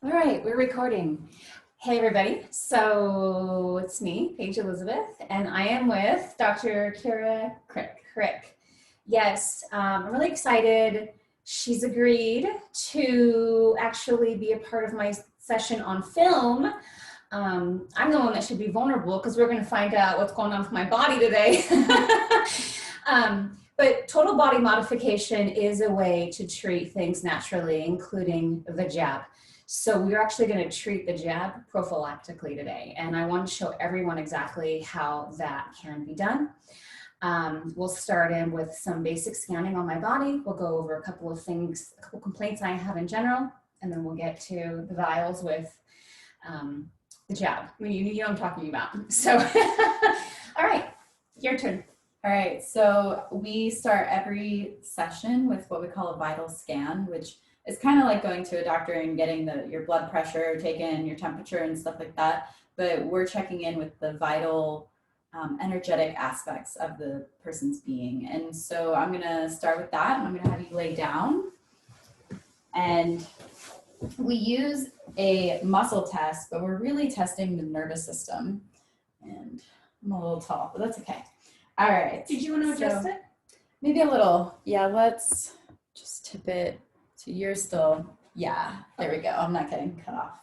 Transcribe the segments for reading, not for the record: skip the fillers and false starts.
All right, we're recording. Hey, everybody. So it's me, Paige Elizabeth, and I am with Dr. Kira Crick. Yes, I'm really excited. She's agreed to actually be a part of my session on film. I'm the one that should be vulnerable because we're going to find out what's going on with my body today. But total body modification is a way to treat things naturally, including the jab. So we're actually going to treat the jab prophylactically today. And I want to show everyone exactly how that can be done. We'll start in with some basic scanning on my body. We'll go over a couple of things, a couple complaints I have in general, and then we'll get to the vials with the jab. I mean, you know what I'm talking about. So, all right, your turn. All right, so we start every session with what we call a vital scan, which is kind of like going to a doctor and getting your blood pressure taken, your temperature and stuff like that. But we're checking in with the vital energetic aspects of the person's being. And so I'm gonna start with that. I'm gonna have you lay down. And we use a muscle test, but we're really testing the nervous system. And I'm a little tall, but that's okay. All right. Did you want to adjust it? Maybe a little. Yeah, let's just tip it so you're still, yeah, there we go. I'm not getting cut off.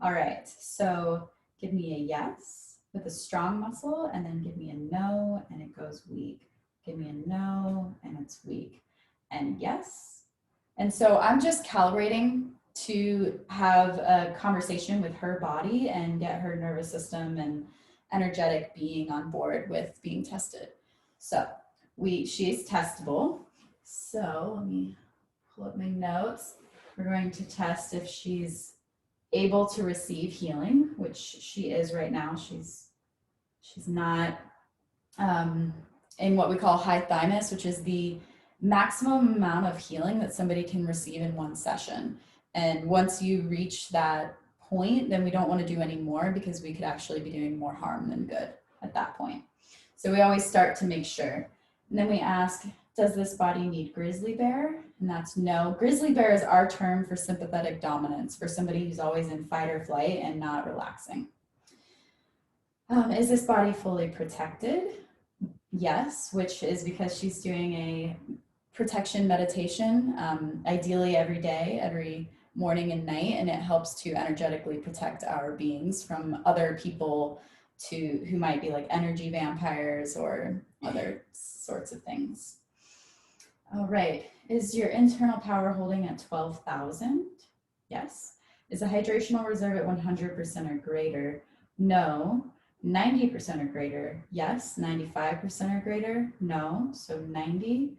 All right, so give me a yes with a strong muscle, and then give me a no, and it goes weak. Give me a no, and it's weak. And yes. And so I'm just calibrating to have a conversation with her body and get her nervous system and energetic being on board with being tested. So she's testable. So let me pull up my notes. We're going to test if she's able to receive healing, which she is right now. She's not in what we call high thymus, which is the maximum amount of healing that somebody can receive in one session. And once you reach that point, then we don't want to do any more because we could actually be doing more harm than good at that point. So we always start to make sure. And then we ask, does this body need grizzly bear? And that's no. Grizzly bear is our term for sympathetic dominance, for somebody who's always in fight or flight and not relaxing. Is this body fully protected? Yes, which is because she's doing a protection meditation, ideally every day, every morning and night, and it helps to energetically protect our beings from other people who might be like energy vampires or other sorts of things. All right, is your internal power holding at 12,000? Yes. Is the hydrational reserve at 100% or greater? No. 90% or greater? Yes. 95% or greater? No. So 90,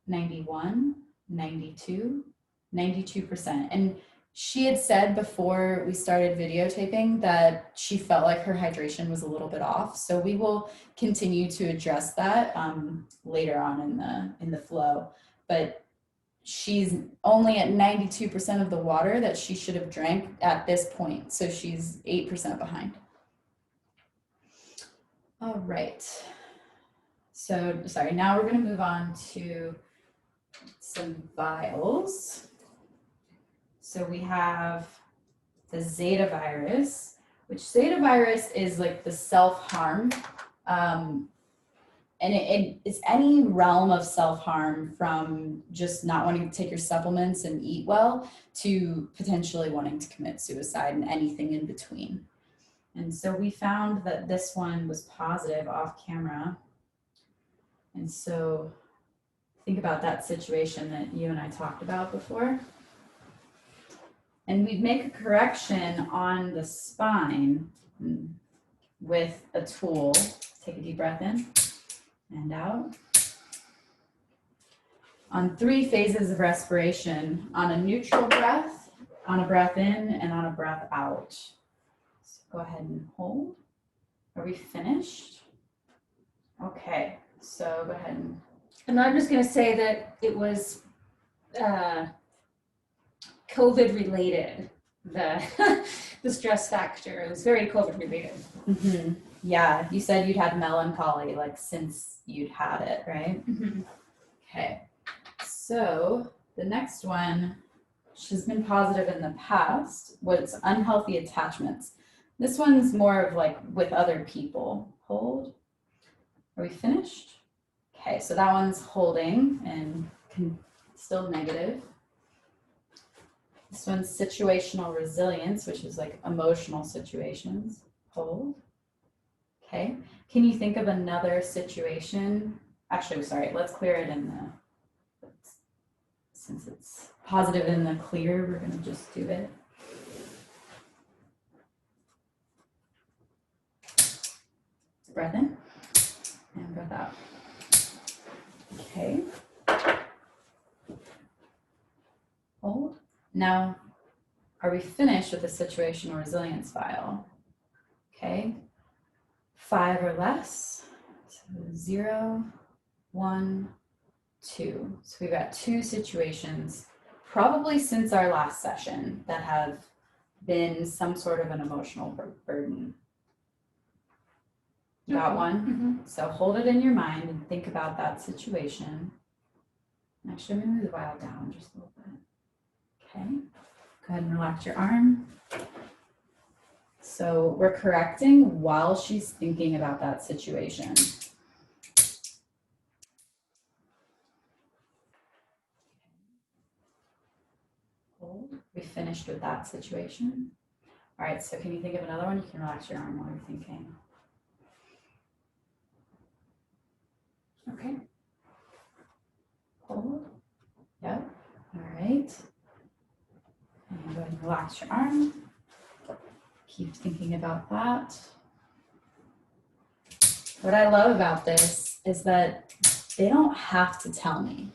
91, 92, 92%. And she had said before we started videotaping that she felt like her hydration was a little bit off. So we will continue to address that later on in the flow. But she's only at 92% of the water that she should have drank at this point. So she's 8% behind. All right. So, sorry, now we're going to move on to some vials. So we have the Zeta virus, which Zeta virus is like the self-harm. And it is any realm of self-harm, from just not wanting to take your supplements and eat well to potentially wanting to commit suicide and anything in between. And so we found that this one was positive off camera. And so think about that situation that you and I talked about before. And we'd make a correction on the spine with a tool. Take a deep breath in and out. On 3 phases of respiration, on a neutral breath, on a breath in, and on a breath out. So go ahead and hold. Are we finished? Okay, so go ahead And I'm just going to say that it was COVID related, the stress factor. It was very COVID related. Mm-hmm. Yeah, you said you'd had melancholy like since you'd had it, right? Mm-hmm. Okay, so the next one she's been positive in the past. What's unhealthy attachments? This one's more of like with other people. Hold. Are we finished? Okay, so that one's holding and still negative. This one's situational resilience, which is like emotional situations. Hold. Okay. Can you think of another situation? Actually, sorry, let's clear it in the, since it's positive in the clear, we're going to just do it. Breath in and breath out. Okay. Hold. Now, are we finished with the situational resilience file? Okay. 5 or less. So 0, 1, 2. So we've got 2 situations, probably since our last session, that have been some sort of an emotional burden. Got one? Mm-hmm. So hold it in your mind and think about that situation. Actually, I'm going to move the vial down just a little bit. Okay. Go ahead and relax your arm. So we're correcting while she's thinking about that situation. Hold. We finished with that situation. All right, so can you think of another one? You can relax your arm while you're thinking. Okay. Hold. Yep. All right. And go ahead and relax your arm. Keep thinking about that. What I love about this is that they don't have to tell me.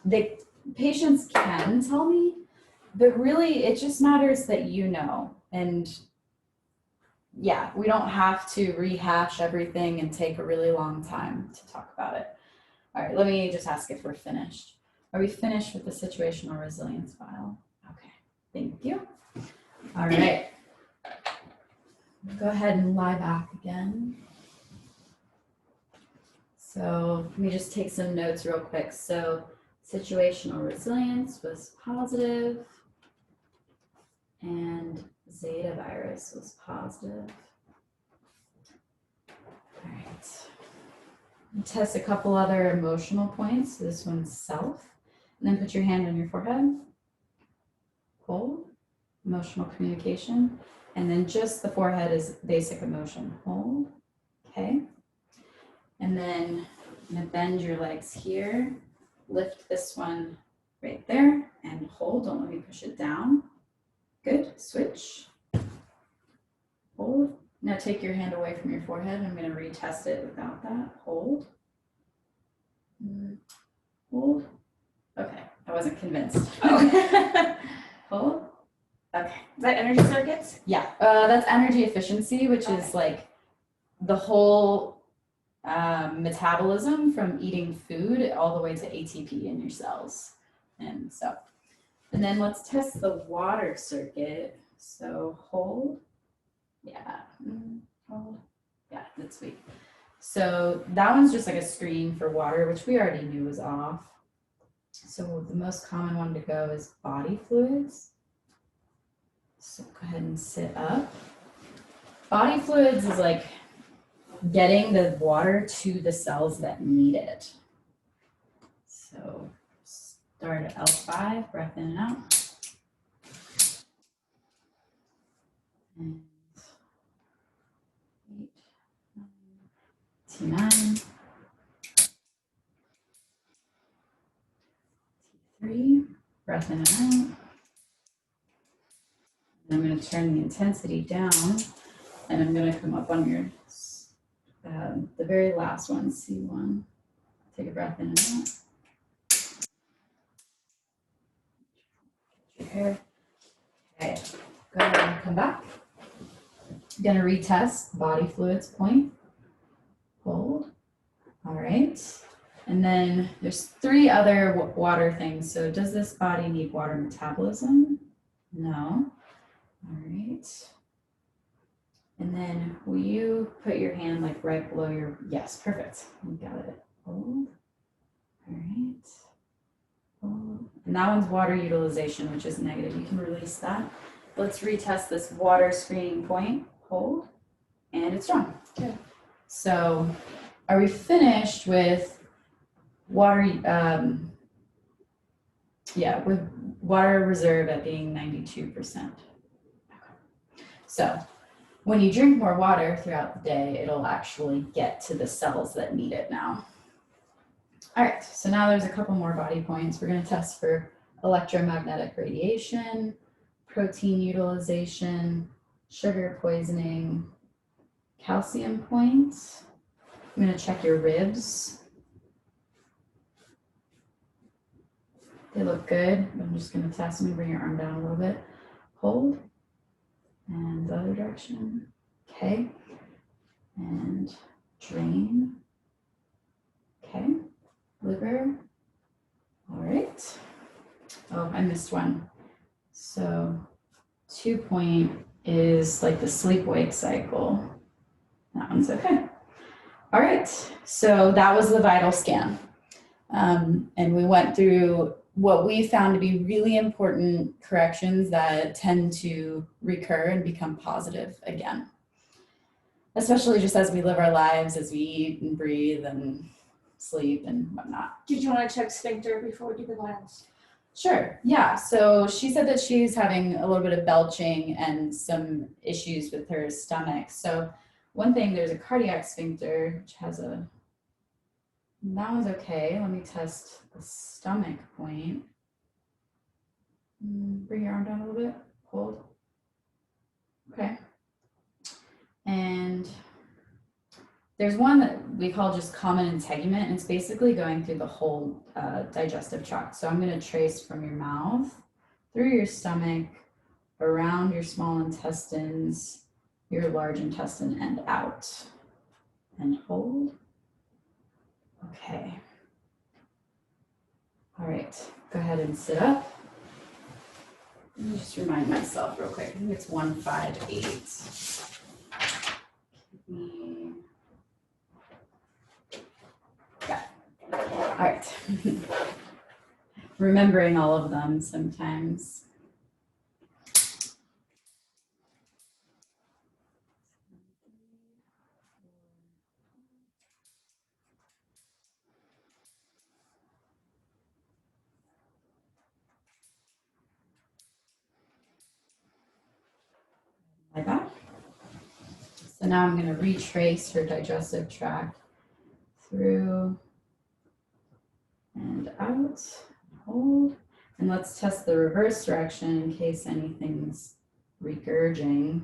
The patients can tell me, but really it just matters that you know. And yeah, we don't have to rehash everything and take a really long time to talk about it. All right, let me just ask if we're finished. Are we finished with the situational resilience file? Okay, thank you. All right. Go ahead and lie back again. So let me just take some notes real quick. So situational resilience was positive and Zeta virus was positive. All right. Test a couple other emotional points. So this one's self. And then put your hand on your forehead. Hold. Emotional communication. And then just the forehead is basic emotion. Hold. Okay. And then I'm going to bend your legs here. Lift this one right there and hold. Don't let me push it down. Good. Switch. Hold. Now take your hand away from your forehead. I'm going to retest it without that. Hold. Hold. Okay. I wasn't convinced. Oh. Hold. Okay. Is that energy circuits? Yeah. That's energy efficiency, which is like the whole metabolism from eating food all the way to ATP in your cells. And then let's test the water circuit. So hold. Yeah. Hold. Yeah, that's sweet. So that one's just like a screen for water, which we already knew was off. So the most common one to go is body fluids. So go ahead and sit up. Body fluids is like getting the water to the cells that need it. So start at L5, breath in and out. And 8, 9, T9, T3, breath in and out. And I'm going to turn the intensity down, and I'm going to come up on your, the very last one, C1. Take a breath in and out. Your hair. Okay, go ahead and come back. I'm going to retest body fluids point. Hold. All right. And then there's 3 other water things. So does this body need water metabolism? No. All right. And then will you put your hand like right below your, yes, perfect. You got it. Hold. All right. And that one's water utilization, which is negative. You can release that. Let's retest this water screening point. Hold. And it's strong. Good. So are we finished with water? Yeah, with water reserve at being 92%. So when you drink more water throughout the day, it'll actually get to the cells that need it now. All right, so now there's a couple more body points. We're going to test for electromagnetic radiation, protein utilization, sugar poisoning, calcium points. I'm going to check your ribs. They look good. I'm just going to test. Let me bring your arm down a little bit. Hold. And the other direction. Okay. And drain. Okay. Liver. All right. Oh, I missed one. So 2 point is like the sleep-wake cycle. That one's okay. All right. So that was the vital scan. And we went through what we found to be really important corrections that tend to recur and become positive again, especially just as we live our lives, as we eat and breathe and sleep and whatnot. Did you want to check sphincter before we do the vitals? Sure, yeah. So she said that she's having a little bit of belching and some issues with her stomach. So one thing, there's a cardiac sphincter, which has a, that one's okay. Let me test the stomach point. Bring your arm down a little bit. Hold. Okay. And there's one that we call just common integument, and it's basically going through the whole digestive tract. So I'm going to trace from your mouth, through your stomach, around your small intestines, your large intestine, and out. And hold. Okay. All right, go ahead and sit up. Let me just remind myself real quick. I think it's 158. Okay. All right. Remembering all of them sometimes. Like that. So now I'm going to retrace her digestive tract through and out, hold. And let's test the reverse direction in case anything's regurging.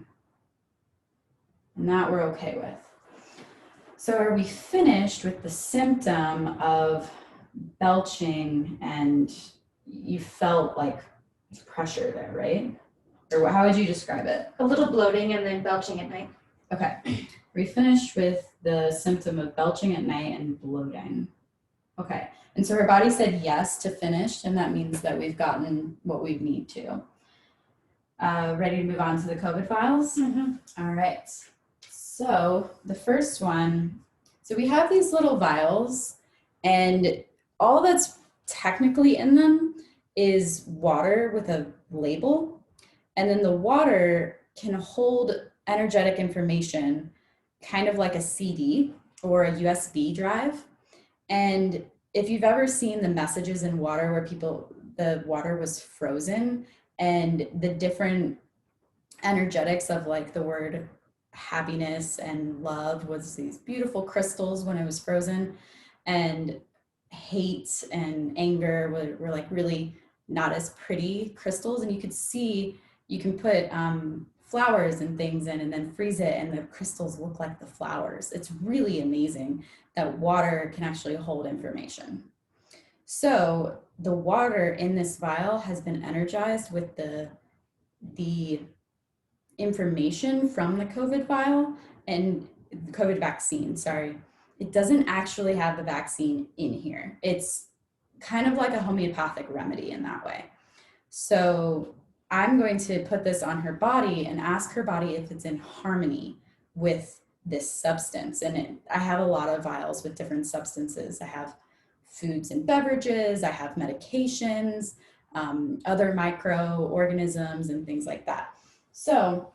And that we're okay with. So are we finished with the symptom of belching and you felt like pressure there, right? Or how would you describe it? A little bloating and then belching at night. Okay, we finished with the symptom of belching at night and bloating. Okay, and so her body said yes to finished, and that means that we've gotten what we need to. Ready to move on to the COVID files? Mm-hmm. All right, so the first one, so we have these little vials, and all that's technically in them is water with a label, and then the water can hold energetic information, kind of like a CD or a USB drive. And if you've ever seen the messages in water where the water was frozen and the different energetics of like the word happiness and love was these beautiful crystals when it was frozen, and hate and anger were like really not as pretty crystals. And you could see, you can put flowers and things in and then freeze it and the crystals look like the flowers. It's really amazing that water can actually hold information. So the water in this vial has been energized with the information from the COVID vial and the COVID vaccine, sorry. It doesn't actually have the vaccine in here. It's kind of like a homeopathic remedy in that way. So I'm going to put this on her body and ask her body if it's in harmony with this substance. And I have a lot of vials with different substances. I have foods and beverages, I have medications, other microorganisms and things like that. So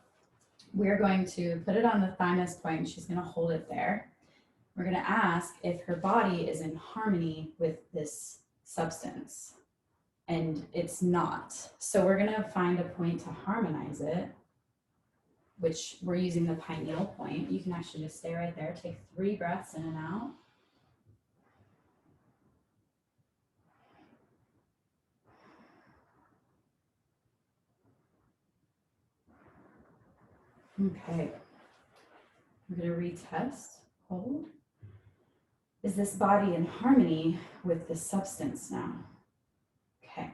we're going to put it on the thymus point. She's going to hold it there. We're going to ask if her body is in harmony with this substance. And it's not. So we're going to find a point to harmonize it, which we're using the pineal point. You can actually just stay right there. Take 3 breaths in and out. Okay. I'm going to retest. Hold. Is this body in harmony with this substance now? Okay.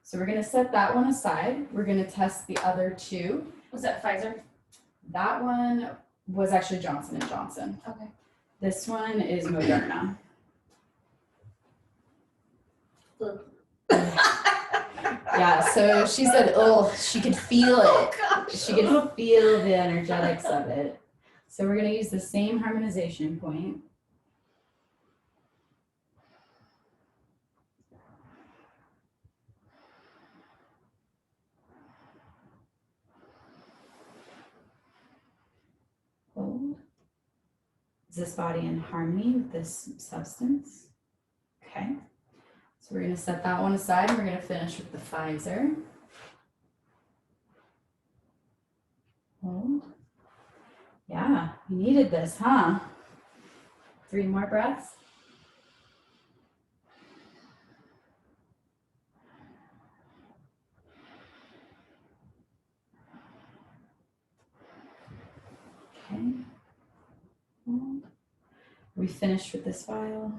So we're going to set that one aside. We're going to test the other 2. Was that Pfizer? That one was actually Johnson & Johnson. Okay. This one is Moderna. Yeah, so she said, oh, she could feel it. She could feel the energetics of it. So we're going to use the same harmonization point. Hold. Is this body in harmony with this substance? Okay. So we're going to set that one aside. We're going to finish with the Pfizer. Hold. Yeah, you needed this, huh? 3 more breaths. Okay. Hold. We finished with this vial.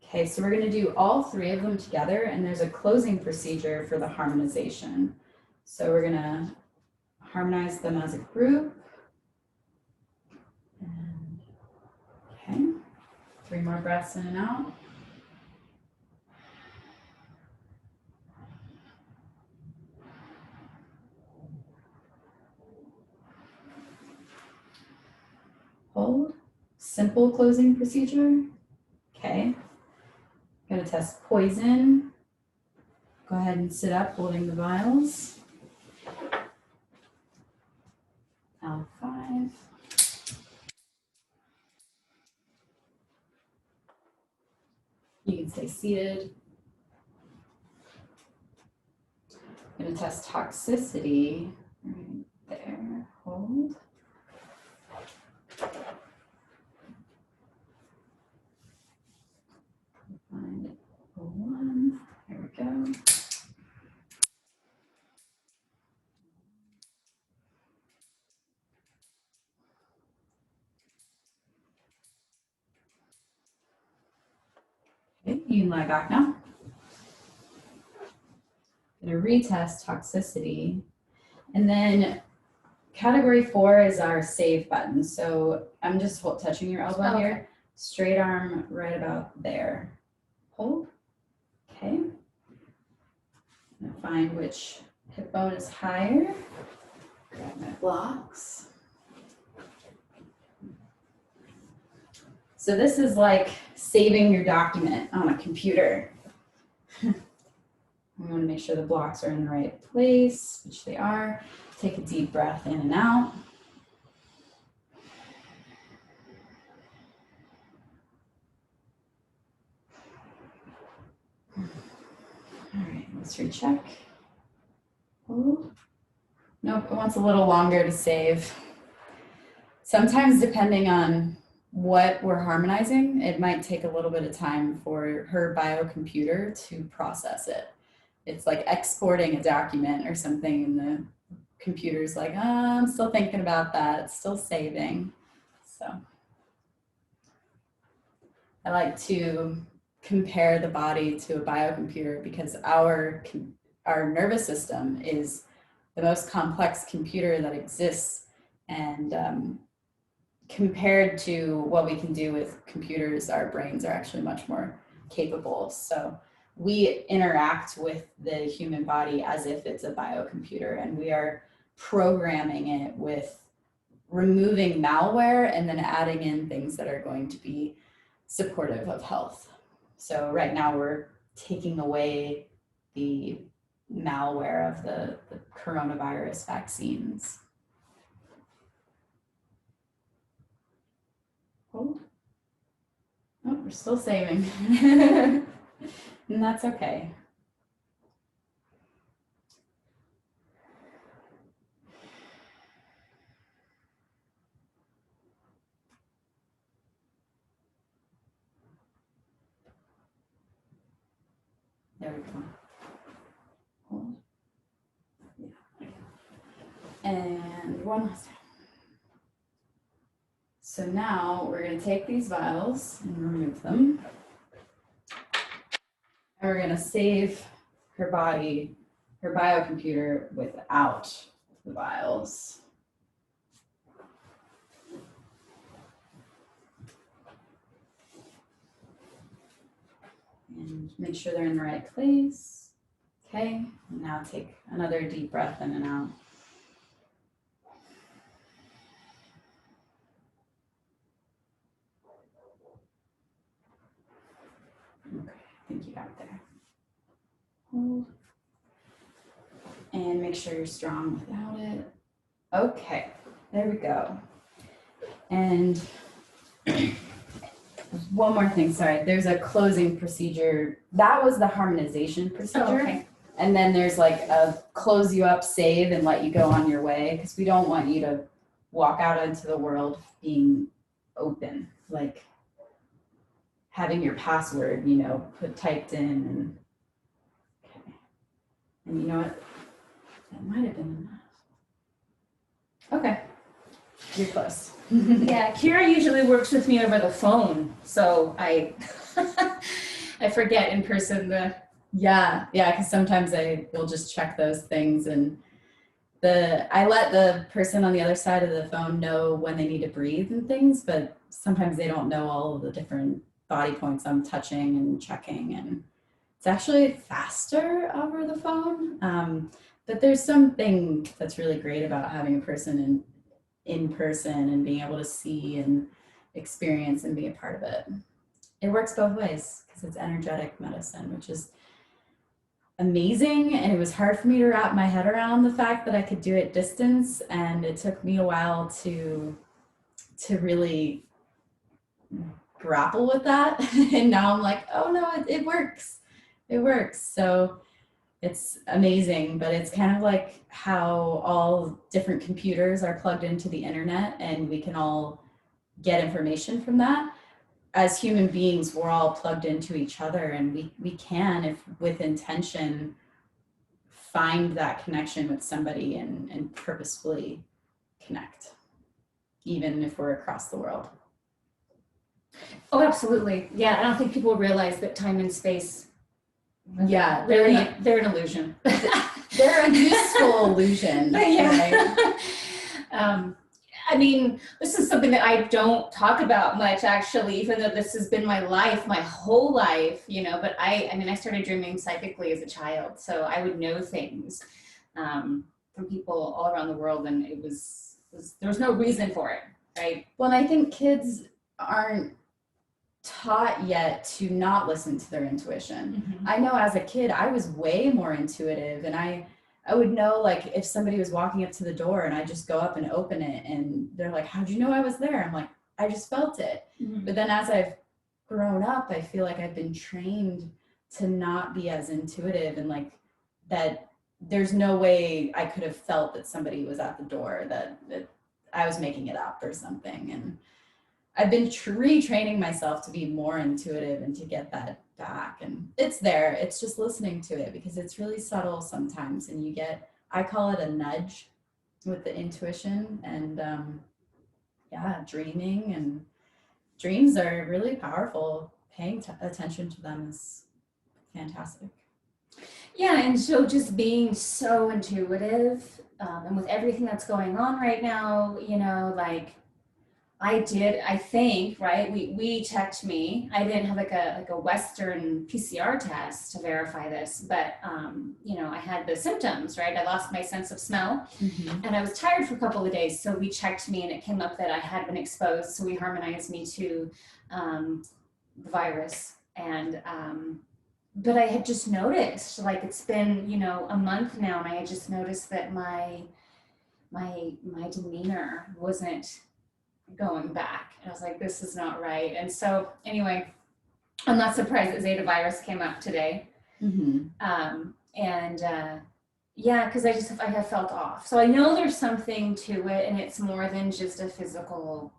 Okay, so we're going to do all 3 of them together, and there's a closing procedure for the harmonization. So we're going to harmonize them as a group. And, okay, 3 more breaths in and out. Hold. Simple closing procedure. Okay. I'm going to test poison. Go ahead and sit up holding the vials. L5. You can stay seated. I'm going to test toxicity right there. Hold. Find 1. There we go. Okay, you can lie back now. I'm going to retest toxicity. And then category 4 is our save button. So I'm just touching your elbow here. Straight arm right about there. Hold. Okay. I'm going to find which hip bone is higher. Grab my blocks. So this is like saving your document on a computer. We want to make sure the blocks are in the right place, which they are. Take a deep breath in and out. All right, let's recheck. Oh, nope, it wants a little longer to save. Sometimes depending on what we're harmonizing, it might take a little bit of time for her biocomputer to process it. It's like exporting a document or something and the computer's like, I'm still thinking about that, it's still saving. So I like to compare the body to a biocomputer because our nervous system is the most complex computer that exists, and compared to what we can do with computers, our brains are actually much more capable. So we interact with the human body as if it's a biocomputer, and we are programming it with removing malware and then adding in things that are going to be supportive of health. So right now we're taking away the malware of the coronavirus vaccines. Hold. Oh, we're still saving. And that's okay. There we go. Hold. Yeah. And one last time. So now we're going to take these vials and remove them. And we're going to save her body, her biocomputer without the vials. And make sure they're in the right place. Okay, and now take another deep breath in and out. Okay, I think you got it there. Hold. And make sure you're strong without it. Okay, there we go. And one more thing, sorry, there's a closing procedure. That was the harmonization procedure. Oh, okay. And then there's like a close you up, save, and let you go on your way, because we don't want you to walk out into the world being open, like having your password, you know, typed in. And okay. And you know what? That might have been enough. Okay. You're close. Yeah, Kira usually works with me over the phone, so I I forget in person the. Yeah, because sometimes I will just check those things, and I let the person on the other side of the phone know when they need to breathe and things, but sometimes they don't know all of the different body points I'm touching and checking, and it's actually faster over the phone. But there's something that's really great about having a person in person and being able to see and experience and be a part of it. It works both ways because it's energetic medicine, which is amazing. And it was hard for me to wrap my head around the fact that I could do it distance. And it took me a while to really grapple with that. And now I'm like, oh no, it works. It works. So it's amazing, but it's kind of like how all different computers are plugged into the internet and we can all get information from that. As human beings, we're all plugged into each other, and we can, if with intention, find that connection with somebody and purposefully connect, even if we're across the world. Oh, absolutely. Yeah, I don't think people realize that time and space. Yeah, Really, they're an illusion. They're a useful illusion. Yeah. Right? I mean, this is something that I don't talk about much, actually, even though this has been my life, my whole life, you know, but I mean, I started dreaming psychically as a child, so I would know things from people all around the world, and there was no reason for it, right? Well, I think kids aren't taught yet to not listen to their intuition. Mm-hmm. I know as a kid, I was way more intuitive, and I would know, like, if somebody was walking up to the door and I just go up and open it and they're like, how'd you know I was there? I'm like, I just felt it. Mm-hmm. But then as I've grown up, I feel like I've been trained to not be as intuitive, and like that there's no way I could have felt that somebody was at the door, that I was making it up or something. And I've been retraining myself to be more intuitive and to get that back. And it's there. It's just listening to it, because it's really subtle sometimes. And you get, I call it a nudge with the intuition. And dreaming, and dreams are really powerful. Paying attention to them is fantastic. Yeah, and so just being so intuitive, and with everything that's going on right now, you know, like, I think, right, we checked me. I didn't have like a Western PCR test to verify this, but, you know, I had the symptoms, right? I lost my sense of smell, mm-hmm. and I was tired for a couple of days. So we checked me, and it came up that I had been exposed. So we harmonized me to the virus. And but I had just noticed, like it's been, you know, a month now, and I had just noticed that my demeanor wasn't going back. And I was like, this is not right. And so anyway, I'm not surprised that Zeta virus came up today. Mm-hmm. Yeah, because I have felt off. So I know there's something to it, and it's more than just a physical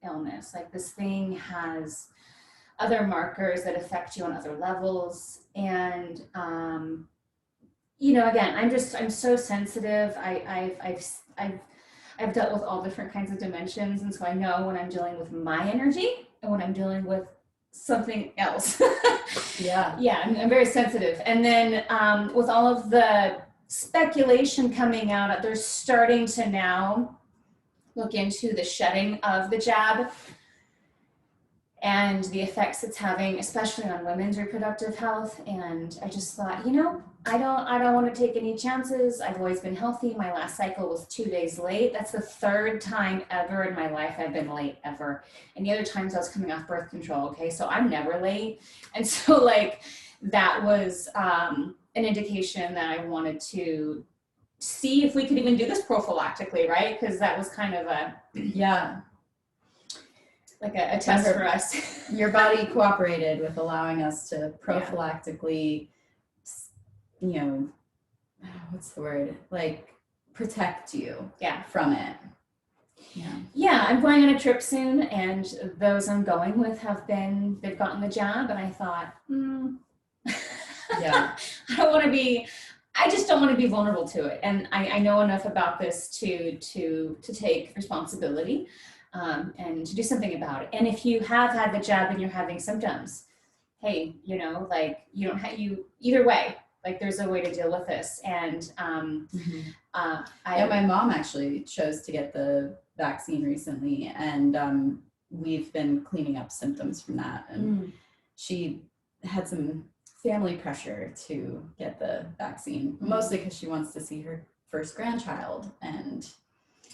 illness. Like this thing has other markers that affect you on other levels. And you know, again, I'm so sensitive. I've dealt with all different kinds of dimensions, and so I know when I'm dealing with my energy and when I'm dealing with something else. Yeah. Yeah, I'm very sensitive. And then with all of the speculation coming out, they're starting to now look into the shedding of the jab and the effects it's having, especially on women's reproductive health. And I just thought, you know, I don't want to take any chances. I've always been healthy. My last cycle was 2 days late. That's the third time ever in my life I've been late ever. And the other times I was coming off birth control. Okay, so I'm never late. And so like that was an indication that I wanted to see if we could even do this prophylactically, right? Because that was kind of a like a test for us. Your body cooperated with allowing us to prophylactically, you know, what's the word? Like protect you from it. Yeah, I'm going on a trip soon, and those I'm going with they've gotten the jab, and I thought, I just don't want to be vulnerable to it. And I know enough about this to take responsibility. And to do something about it. And if you have had the jab and you're having symptoms, hey, you know, like you don't have either way, like there's a way to deal with this. And my mom actually chose to get the vaccine recently, and we've been cleaning up symptoms from that. And she had some family pressure to get the vaccine, mostly because she wants to see her first grandchild. And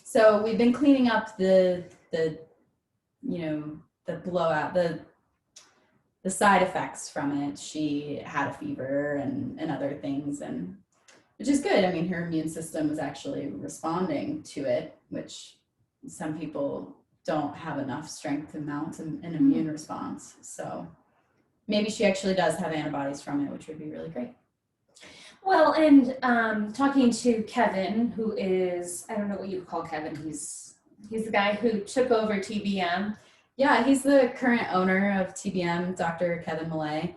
so we've been cleaning up the blowout, the side effects from it. She had a fever and other things, and which is good. I mean, her immune system was actually responding to it, which some people don't have enough strength to mount an immune response. So maybe she actually does have antibodies from it, which would be really great. Well, and talking to Kevin, who is, I don't know what you call Kevin. He's the guy who took over TBM. Yeah, he's the current owner of TBM, Dr. Kevin Millay.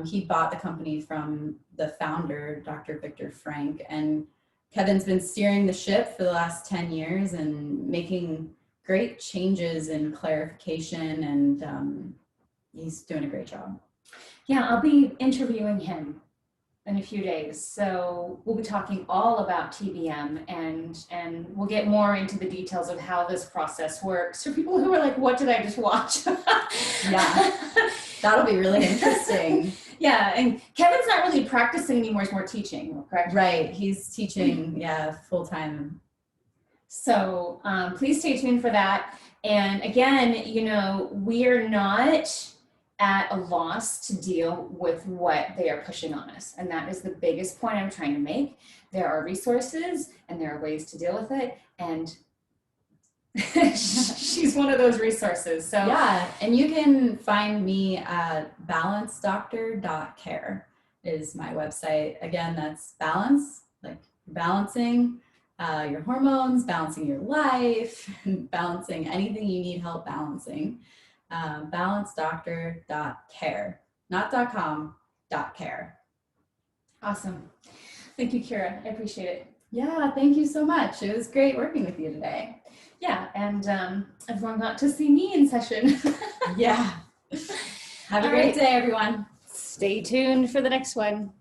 He bought the company from the founder, Dr. Viktor Frank, and Kevin's been steering the ship for the last 10 years and making great changes in clarification, and he's doing a great job. Yeah, I'll be interviewing him in a few days. So we'll be talking all about TBM, and we'll get more into the details of how this process works for people who are like, what did I just watch? Yeah, that'll be really interesting. Yeah, and Kevin's not really practicing anymore, he's more teaching, correct? Right, he's teaching, full-time. So please stay tuned for that. And again, you know, we are not at a loss to deal with what they are pushing on us. And that is the biggest point I'm trying to make. There are resources and there are ways to deal with it. And she's one of those resources. So yeah, and you can find me at balancedoctor.care is my website. Again, that's balance, like balancing your hormones, balancing your life, balancing anything you need help balancing. Balancedoctor.care, not .com, .care. Awesome. Thank you, Kira. I appreciate it. Yeah, thank you so much. It was great working with you today. Yeah, and everyone got to see me in session. Yeah. Have a great day, everyone. Stay tuned for the next one.